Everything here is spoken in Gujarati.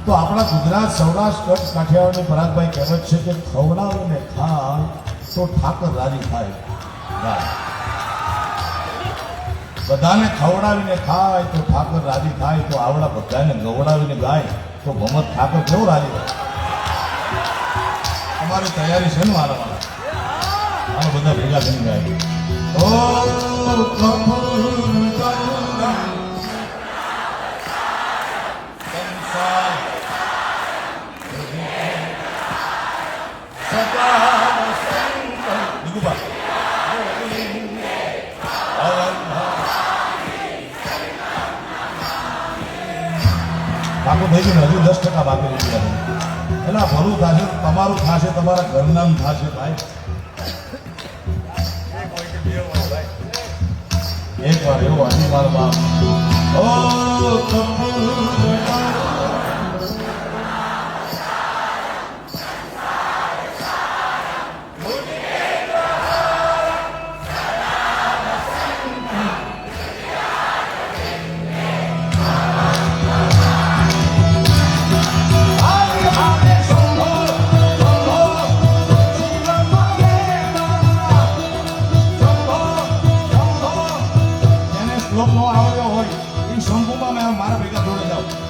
તો આપણા ગુજરાત સૌરાષ્ટ્ર કચ્છ કાઠિયાવાડની પરાગભાઈ કહેવત છે કે ખવડાવીને ખાય તો ઠાકર રાજી થાય. બધાને ખવડાવીને ખાય તો ઠાકર રાજી થાય. તો આવડા બધાને ગવડાવીને ગાય તો ભમત ઠાકર કેવું રાજી થાય. તમારી તૈયારી છે ને મારા હાલો બધા ભેગા થઈને ગાય. બાપુ થઈ ગયું હજુ 10% બાકી રહી ગયા. એટલે ભલું થશે, તમારું થશે, તમારા ઘરના થશે ભાઈ. એક વાર એવું હજી મારો બાપ શ્લોક નો આવડ્યો હોય એ શંભુમાં મારા ભેગા જોડે જાઓ.